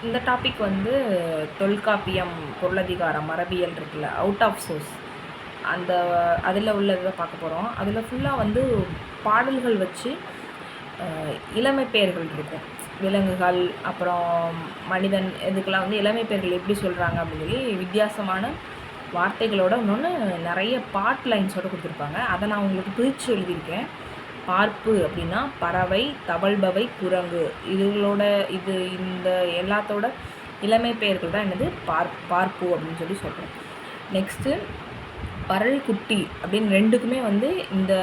இந்த டாபிக் வந்து தொல்காப்பியம், பொருளதிகாரம், மரபியல் இருக்குல்ல, அவுட் ஆஃப் சோர்ஸ் அந்த அதில் உள்ளதை பார்க்க போகிறோம். அதில் ஃபுல்லாக வந்து பாடல்கள் வச்சு இளமை பெயர்கள் இருக்கும். விலங்குகள், அப்புறம் மனிதன், இதுக்கெல்லாம் வந்து இளமை பெயர்கள் எப்படி சொல்கிறாங்க அப்படின்னு சொல்லி வித்தியாசமான வார்த்தைகளோட இன்னொன்று நிறைய பாட் லைன்ஸோடு கொடுத்துருப்பாங்க. அதை நான் உங்களுக்கு பிரித்து எழுதியிருக்கேன். பார்ப்பு அப்படின்னா பறவை, தவழ்பவை, குரங்கு, இதுகளோட இந்த எல்லாத்தோட இளமை பெயர்கள் தான் என்னது பார்ப்பு அப்படின்னு சொல்லி சொல்கிறோம். நெக்ஸ்ட்டு பரல், குட்டி அப்படின்னு ரெண்டுக்குமே வந்து இந்த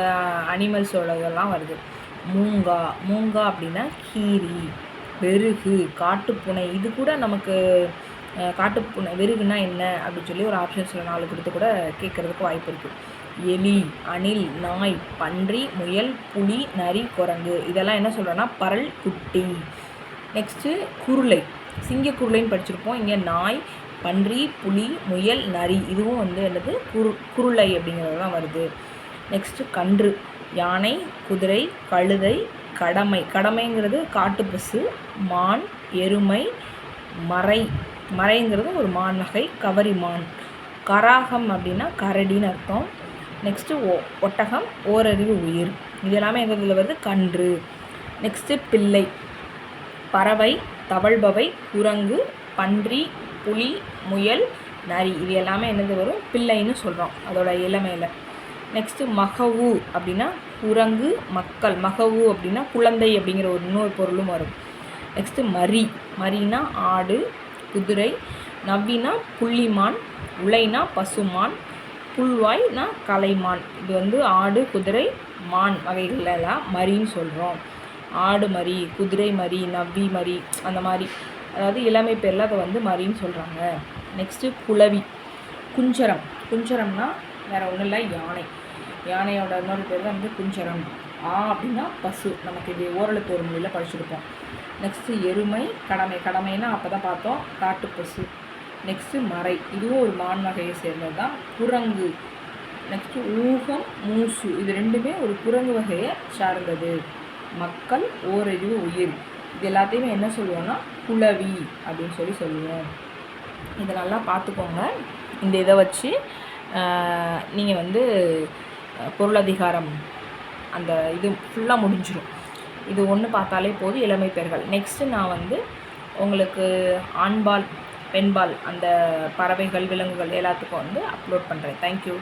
அனிமல்ஸோட இதெல்லாம் வருது. மூங்கா அப்படின்னா கீரி, வெறுகு, காட்டுப்பூனை. இது கூட நமக்கு காட்டுப்பூனை வெறுகுன்னா என்ன அப்படின்னு சொல்லி ஒரு ஆப்ஷன்ஸில் 4 கொடுத்து கூட கேட்குறதுக்கு வாய்ப்பு இருக்குது. எலி, அணில், நாய், பன்றி, முயல், புலி, நரி, குரங்கு, இதெல்லாம் என்ன சொல்கிறோன்னா பரல், குட்டி. நெக்ஸ்ட்டு குருளை, சிங்கக்குருளைன்னு படிச்சிருப்போம். இங்கே நாய், பன்றி, புலி, முயல், நரி, இதுவும் வந்து என்னது குருளை அப்படிங்கிறது தான் வருது. நெக்ஸ்ட்டு கன்று, யானை, குதிரை, கழுதை, கடமைங்கிறது காட்டுப்பசு, மான், எருமை, மறைங்கிறது ஒரு மான் வகை, கவரி மான். கராகம் அப்படின்னா கரடின்னு அர்த்தம். நெக்ஸ்ட்டு ஒட்டகம், ஓரறிவு உயிர். இது எல்லாமே எங்கள் இதில் வருது கன்று. நெக்ஸ்ட்டு பிள்ளை, பறவை, தவழ்பவை, குரங்கு, பன்றி, புலி, முயல், நரி, இது எல்லாமே என்னது வரும் பிள்ளைன்னு சொல்கிறோம் அதோட இளமையில். நெக்ஸ்ட்டு மகவு அப்படின்னா குரங்கு, மக்கள். மகவு அப்படின்னா குழந்தை அப்படிங்கிற ஒரு இன்னொரு பொருளும் வரும். நெக்ஸ்ட்டு மரினா ஆடு, குதிரை, நவ்வினா புள்ளிமான், உலைனா பசுமான், புல்வாய்னா கலைமான். இது வந்து ஆடு, குதிரை, மான் வகைகளெல்லாம் மரின்னு சொல்கிறோம். ஆடு மரி, குதிரை மரி, நவ்வி மரி, அந்த மாதிரி, அதாவது இளமை பேரில் அதை வந்து மரின்னு சொல்கிறாங்க. நெக்ஸ்ட்டு குளவி, குஞ்சரம்னா வேறு ஒன்றும் இல்லை, யானையோட இன்னொரு பேர் தான் வந்து குஞ்சரம். அப்படின்னா பசு, நமக்கு இது ஓரளவுக்கு ஒரு மொழியில் படிச்சுருப்போம். நெக்ஸ்ட்டு எருமை, கடமைனா அப்போ தான் பார்த்தோம் காட்டு பசு. நெக்ஸ்ட்டு மறை, இதுவும் ஒரு மான் வகையை சேர்ந்தது தான். குரங்கு. நெக்ஸ்ட்டு ஊகம், மூசு, இது ரெண்டுமே ஒரு குரங்கு வகையை சார்ந்தது. மக்கள், ஓரறிவு உயிர், இது எல்லாத்தையுமே என்ன சொல்லுவோம்னா குளவி அப்படின்னு சொல்லுவோம். இதை நல்லா பார்த்துக்கோங்க. இந்த இதை வச்சு நீங்கள் வந்து பொருளதிகாரம் அந்த இது ஃபுல்லாக முடிஞ்சிடும். இது ஒன்று பார்த்தாலே போதும், இளமை பெயர்கள். நெக்ஸ்ட்டு நான் வந்து உங்களுக்கு ஆண்பால், பெண்பால், அந்த பறவைகள், விலங்குகள் எல்லாத்துக்கும் வந்து அப்லோட் பண்ணுறேன். தேங்க்யூ.